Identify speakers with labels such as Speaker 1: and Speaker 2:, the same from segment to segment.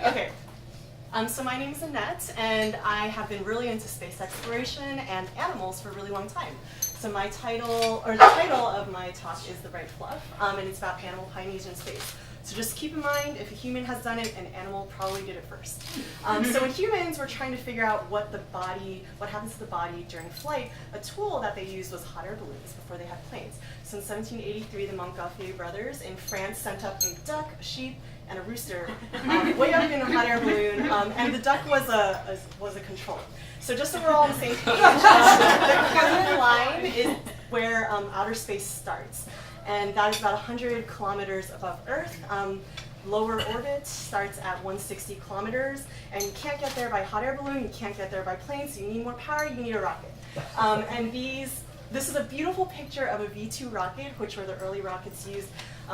Speaker 1: Okay. So my name is Annette, and I have been really into space exploration and animals for a really long time. So my title, or the title of my talk is The Right Fluff, and it's about animal pioneers in space. So just keep in mind, if a human has done it, an animal probably did it first. So when humans were trying to figure out what happens to the body during flight, a tool that they used was hot air balloons before they had planes. So in 1783, the Montgolfier brothers in France sent up a duck, a sheep, and a rooster way up in a hot air balloon, and the duck was a control. So just so we're all on the same page, the curved line is where outer space starts. And that is about 100 kilometers above Earth. Lower orbit starts at 160 kilometers, and you can't get there by hot air balloon, you can't get there by plane, so you need more power, you need a rocket. This is a beautiful picture of a V-2 rocket, which were the early rockets used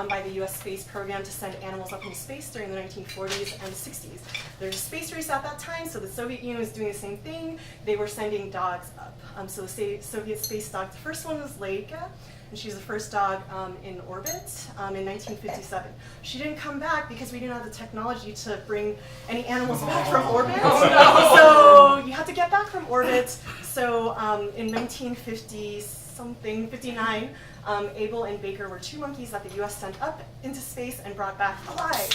Speaker 1: by the US space program to send animals up into space during the 1940s and 60s. There was a space race at that time, so the Soviet Union was doing the same thing. They were sending dogs up. So the Soviet space dog, the first one was Laika, and she was the first dog in orbit in 1957. She didn't come back because we didn't have the technology to bring any animals back from orbit. So you had to get back from orbit. So in 1959, Abel and Baker were two monkeys that the US sent up into space and brought back alive.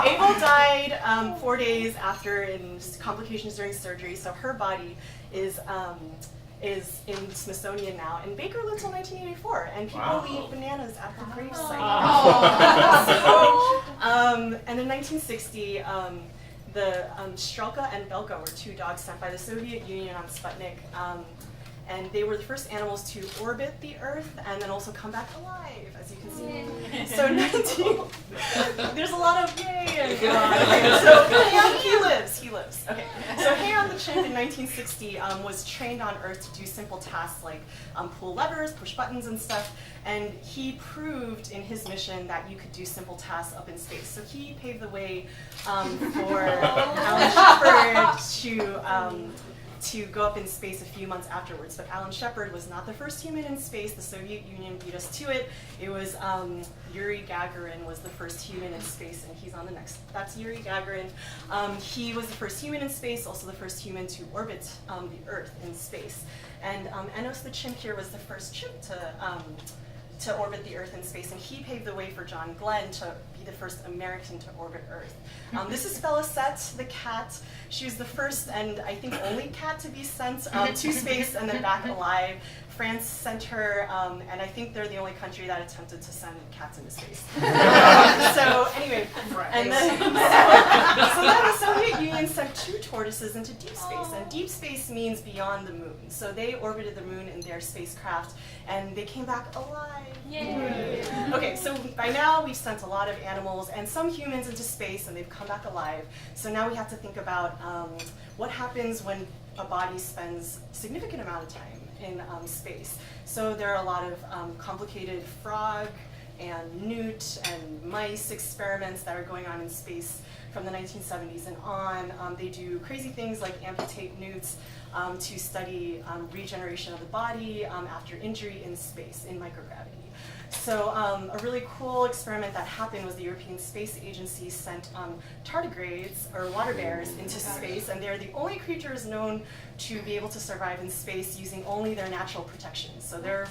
Speaker 1: Abel died 4 days after in complications during surgery, so her body is in Smithsonian now, and Baker lived till 1984, and people leave bananas at her gravesite. And in 1960, the Strelka and Belka were two dogs sent by the Soviet Union on Sputnik, and they were the first animals to orbit the Earth and then also come back alive, as you can see. So there's a lot of yay, and so he lives. Okay, so Heian the chimp in 1960 was trained on Earth to do simple tasks like pull levers, push buttons, and stuff. And he proved in his mission that you could do simple tasks up in space. So he paved the way for Alan Shepard to go up in space a few months afterwards. But Alan Shepard was not the first human in space. The Soviet Union beat us to it. It was Yuri Gagarin was the first human in space, and he's on the next. That's Yuri Gagarin. He was the first human in space, also the first human to orbit the Earth in space. And Enos the chimp here was the first chimp to orbit the Earth in space, and he paved the way for John Glenn to be the first American to orbit Earth. This is Felicette, the cat. She was the first and I think only cat to be sent to space and then back alive. France sent her, and I think they're the only country that attempted to send cats into space. So anyway, and then, so then the Soviet Union sent two tortoises into deep space, and deep space means beyond the moon. So they orbited the moon in their spacecraft, and they came back alive. Yay! Okay, so by now we've sent a lot of animals and some humans into space, and they've come back alive. So now we have to think about what happens when a body spends a significant amount of time in space. So there are a lot of complicated frog and newt and mice experiments that are going on in space from the 1970s and on. They do crazy things like amputate newts to study regeneration of the body after injury in space, in microgravity. So a really cool experiment that happened was the European Space Agency sent tardigrades, or water bears, into space, and they're the only creatures known to be able to survive in space using only their natural protections. So they're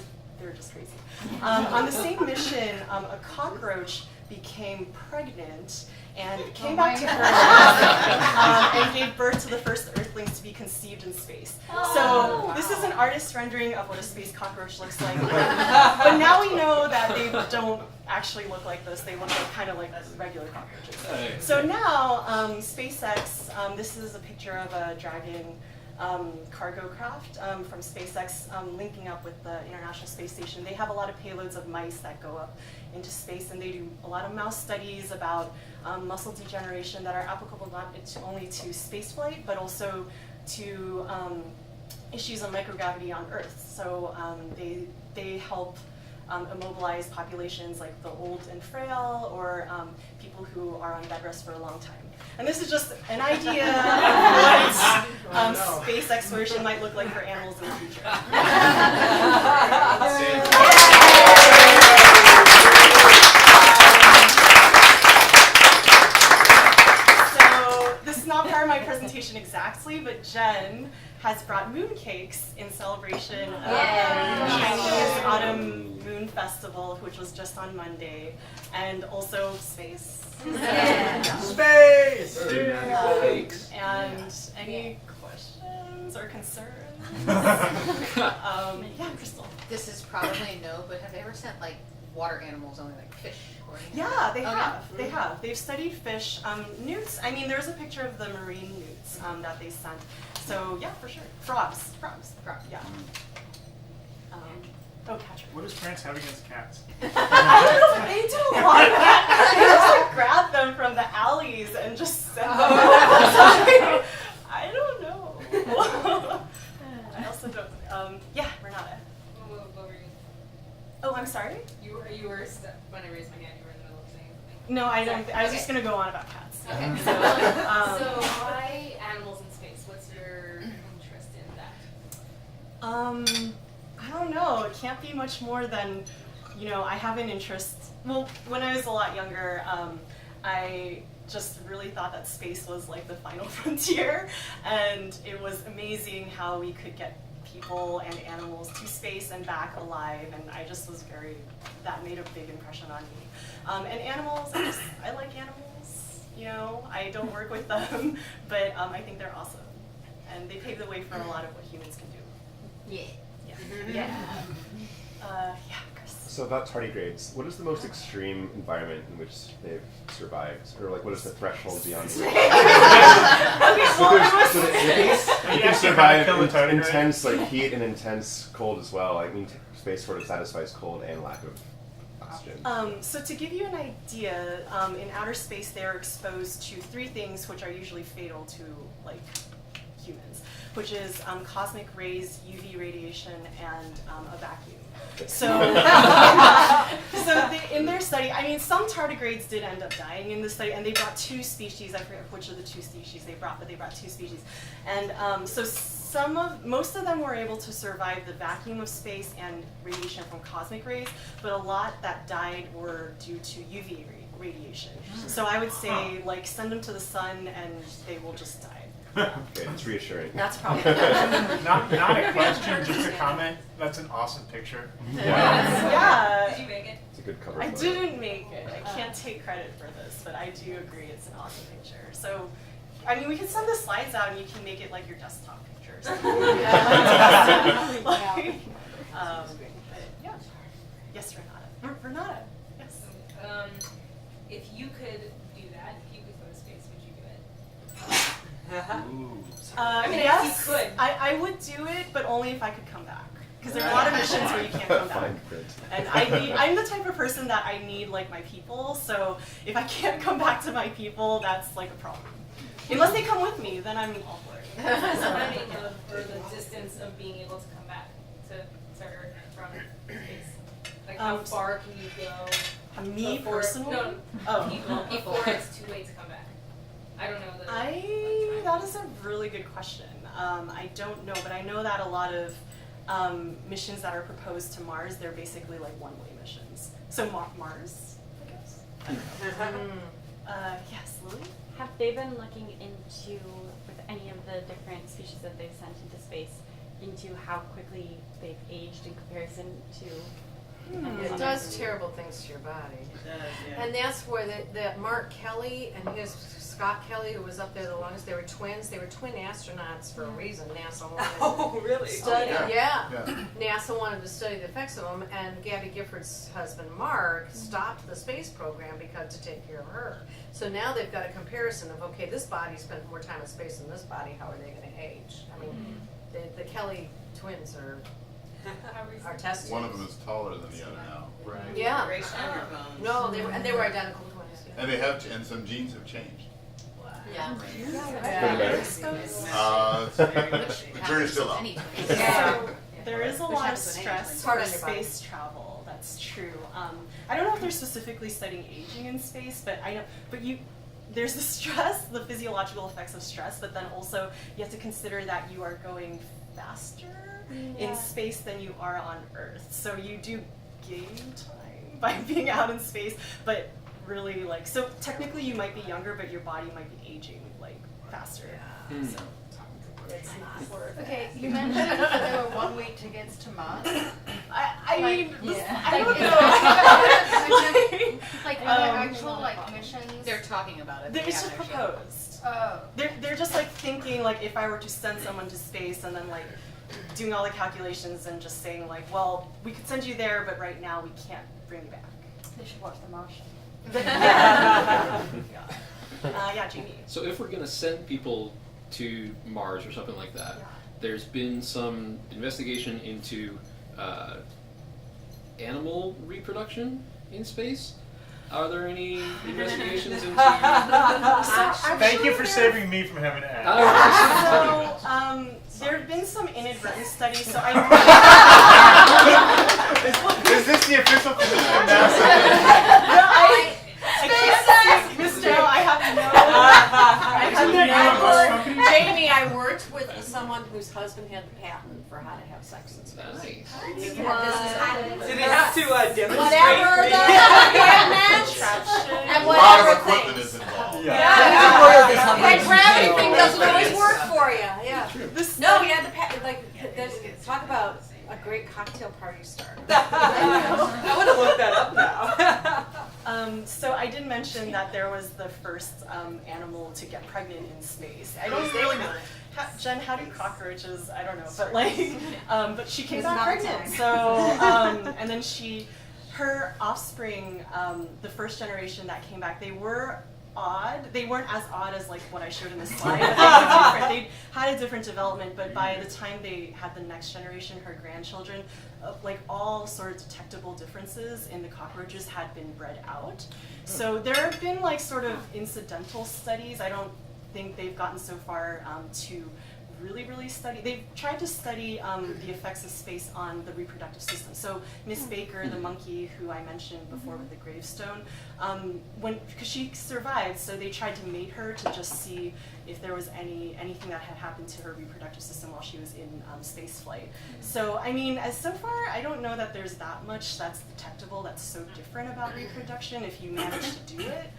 Speaker 1: just crazy. On the same mission, a cockroach became pregnant and came back to Earth and gave birth to the first Earthlings to be conceived in space. So this is an artist's rendering of what a space cockroach looks like. But now we know that they don't actually look like this. They look like, kind of like regular cockroaches. So now SpaceX, this is a picture of a Dragon cargo craft from SpaceX linking up with the International Space Station. They have a lot of payloads of mice that go up into space, and they do a lot of mouse studies about muscle degeneration that are applicable not only to spaceflight, but also to issues of microgravity on Earth. So they help immobilize populations like the old and frail, or people who are on bed rest for a long time. And this is just an idea of what space exploration might look like for animals in the future. Jen has brought mooncakes in celebration of the Chinese Autumn Moon Festival, which was just on Monday, and also space.
Speaker 2: Space!
Speaker 1: And any questions or concerns? Yeah, Crystal.
Speaker 3: This is probably a no, but have they ever sent like water animals, only like fish? Or anything?
Speaker 1: Yeah, they
Speaker 3: Oh,
Speaker 1: have.
Speaker 3: yeah.
Speaker 1: They have. They've studied fish. Newts, I mean, there's a picture of the marine newts that they sent. So, yeah, for sure. Frogs, yeah. Patrick.
Speaker 2: What does parents have against cats?
Speaker 1: I don't know, they do a lot of that. They just like grab them from the alleys and just send them outside. I don't know. I also don't, yeah, Renata.
Speaker 4: What were you?
Speaker 1: Oh, I'm sorry?
Speaker 4: You were when I raised my hand, you were in the middle of saying something.
Speaker 1: No, I don't. I was
Speaker 4: Okay.
Speaker 1: just going to go on about cats.
Speaker 4: Okay.
Speaker 1: So,
Speaker 4: So why animals in space? What's your interest in that?
Speaker 1: I don't know. It can't be much more than, I have an interest. Well, when I was a lot younger, I just really thought that space was like the final frontier, and it was amazing how we could get people and animals to space and back alive, and I just was that made a big impression on me. And animals, I like animals, I don't work with them, but I think they're awesome, and they pave the way for a lot of what humans can do.
Speaker 3: Yeah.
Speaker 1: Yeah. Yeah, Chris.
Speaker 5: So about tardigrades, what is the most extreme environment in which they've survived? Or like what is the threshold beyond which? They can survive intense like heat and intense cold as well. I mean, space sort of satisfies cold and lack of oxygen.
Speaker 1: So to give you an idea, in outer space they are exposed to 3 things which are usually fatal to like humans, which is cosmic rays, UV radiation, and a vacuum. So, in their study, I mean, some tardigrades did end up dying in the study, and they brought 2 species. I forget which of the 2 species they brought, but they brought 2 species. And so most of them were able to survive the vacuum of space and radiation from cosmic rays, but a lot that died were due to UV radiation. So I would say, like, send them to the sun, and they will just die.
Speaker 5: Okay, it's reassuring.
Speaker 1: That's probably
Speaker 2: Not a question, just a comment. That's an awesome picture.
Speaker 1: Yeah.
Speaker 4: Did you make it?
Speaker 5: It's a good cover
Speaker 1: I
Speaker 5: photo.
Speaker 1: didn't make it. I can't take credit for this, but I do agree it's an awesome picture. So, I mean, we can send the slides out and you can make it like your desktop picture or something. But, yeah. Yes, Renata. Renata. Yes.
Speaker 4: If you could do that, if you could go to space, would you do it?
Speaker 2: Ooh.
Speaker 1: Yes,
Speaker 4: you could.
Speaker 1: I would do it, but only if I could come back. Because there are a lot of missions where you can't come back.
Speaker 5: Fine print.
Speaker 1: And I'm the type of person that I need like my people, so if I can't come back to my people, that's like a problem. Unless they come with me, then I'm all for it.
Speaker 4: Surrounding or the distance of being able to come back to Earth from space. Like how far can you go?
Speaker 1: Me
Speaker 4: before-
Speaker 1: personally?
Speaker 4: No,
Speaker 1: Oh.
Speaker 4: people before it's too late to come back. I don't know
Speaker 1: That is a really good question. I don't know, but I know that a lot of missions that are proposed to Mars, they're basically like one-way missions. So Mars, I guess. Yes, Lily?
Speaker 6: Have they been looking into, with any of the different species that they've sent into space, into how quickly they've aged in comparison to?
Speaker 7: It does terrible things to your body.
Speaker 8: It does, yeah.
Speaker 7: And that's where the Mark Kelly and his Scott Kelly, who was up there the longest, they were twins. They were twin astronauts for a reason. NASA wanted to
Speaker 8: really?
Speaker 7: study.
Speaker 9: Yeah.
Speaker 7: NASA wanted to study the effects of them, and Gabby Gifford's husband Mark stopped the space program because to take care of her. So now they've got a comparison of, okay, this body spent more time in space than this body. How are they going to age? I mean, the Kelly twins are tested.
Speaker 9: One of them is taller than the other now.
Speaker 2: Right.
Speaker 7: Yeah.
Speaker 8: Great underbones.
Speaker 7: No, they were identical twins. Yeah.
Speaker 9: And they have, and some genes have changed.
Speaker 7: Yeah.
Speaker 9: The jury's still out.
Speaker 1: So there is a lot of
Speaker 7: happens with
Speaker 1: stress
Speaker 7: age. Hard
Speaker 1: for
Speaker 7: on your body.
Speaker 1: space travel. That's true. I don't know if they're specifically studying aging in space, but I know. But there's the stress, the physiological effects of stress, but then also you have to consider that you are going faster in space than you are on Earth. So you do gain time by being out in space, but really so technically you might be younger, but your body might be aging faster. So.
Speaker 7: it's not worth it.
Speaker 3: Okay, you mentioned that there were one-way tickets to Mars.
Speaker 1: I mean,
Speaker 3: yeah.
Speaker 1: I don't know.
Speaker 3: Like, are there actual, like, missions? They're talking about it.
Speaker 1: It's just proposed.
Speaker 3: Oh.
Speaker 1: They're just like thinking like if I were to send someone to space and then like doing all the calculations and just saying like, well, we could send you there, but right now we can't bring you back.
Speaker 6: They should watch The Martian.
Speaker 1: Yeah, Jamie.
Speaker 8: So if we're going to send people to Mars or something like that, there's been some investigation into animal reproduction in space. Are there any investigations into?
Speaker 2: Thank you for saving me from having to ask.
Speaker 1: So there have been some inadvertent studies. So I.
Speaker 2: Is this the official position of NASA?
Speaker 1: I can't see, Mr. I have no.
Speaker 7: Jamie, I worked with someone whose husband had the patent for how to have sex in space.
Speaker 8: Nice.
Speaker 7: Did
Speaker 10: they have to demonstrate?
Speaker 7: Whatever the and
Speaker 9: A lot of
Speaker 7: whatever
Speaker 9: equipment
Speaker 7: things.
Speaker 9: is involved.
Speaker 7: That gravity thing doesn't always work for you. Yeah.
Speaker 10: No, we had the talk about a great cocktail party starter.
Speaker 1: I would have looked that up now. So I did mention that there was the first animal to get pregnant in space. I don't really know. Jen, how do cockroaches? I don't know, but like, but she came back pregnant. So, and then her offspring, the first generation that came back, they were odd. They weren't as odd as like what I showed in the slide, but they were different. They had a different development, but by the time they had the next generation, her grandchildren, like all sort of detectable differences in the cockroaches had been bred out. So there have been like sort of incidental studies. I don't think they've gotten so far to really study. They've tried to study the effects of space on the reproductive system. So Miss Baker, the monkey who I mentioned before with the gravestone, because she survived, so they tried to mate her to just see if there was anything that had happened to her reproductive system while she was in space flight. So I mean, as so far, I don't know that there's that much that's detectable that's so different about reproduction if you manage to do it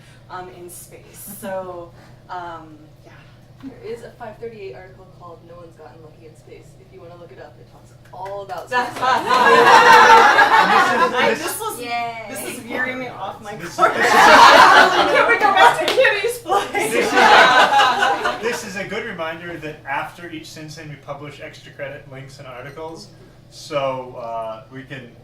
Speaker 1: in space. So yeah.
Speaker 10: There is a 538 article called "No One's Gotten Lucky in Space." If you want to look it up, it talks all about space.
Speaker 1: This is veering me off my course.
Speaker 2: Can
Speaker 1: we go back to Kitty's place?
Speaker 2: This is a good reminder that after each Sin we publish extra credit links and articles, so we can.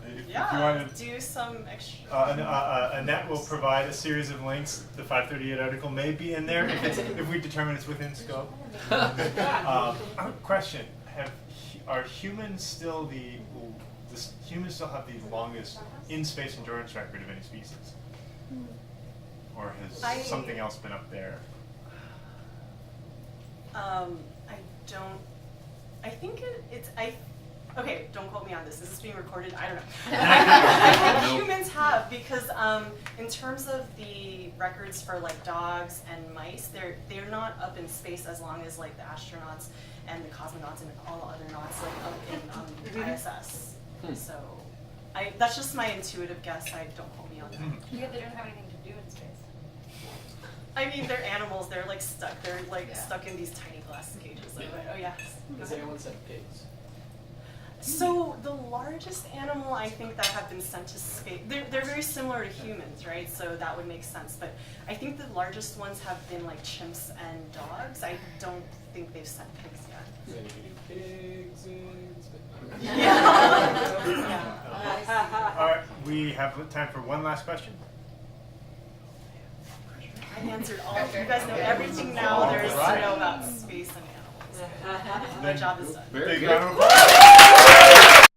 Speaker 2: If you want to
Speaker 1: do some extra.
Speaker 2: Annette will provide a series of links. The 538 article may be in there if we determine it's within scope. Question: Are humans still humans still have the longest in-space endurance record of any species, or has something else been up there?
Speaker 1: I don't. I think it's. Okay, don't quote me on this. Is this being recorded? I don't know. I think humans have, because in terms of the records for like dogs and mice, they're not up in space as long as like the astronauts and the cosmonauts and all other nauts like up in ISS. So that's just my intuitive guess. Don't quote me on that.
Speaker 4: Yeah, they don't have anything to do in space.
Speaker 1: I mean, they're animals. They're like stuck. They're like stuck in these tiny glass cages. Like, oh yes.
Speaker 8: Has anyone sent pigs?
Speaker 1: So the largest animal I think that have been sent to space, they're very similar to humans, right? So that would make sense. But I think the largest ones have been like chimps and dogs. I don't think they've sent pigs yet.
Speaker 8: Pigs in space.
Speaker 1: Yeah.
Speaker 2: All right, we have time for one last question.
Speaker 1: I answered all. You guys know everything now there is to know about space and animals. My job is done.
Speaker 8: Very
Speaker 2: Big
Speaker 8: good.
Speaker 2: round of applause.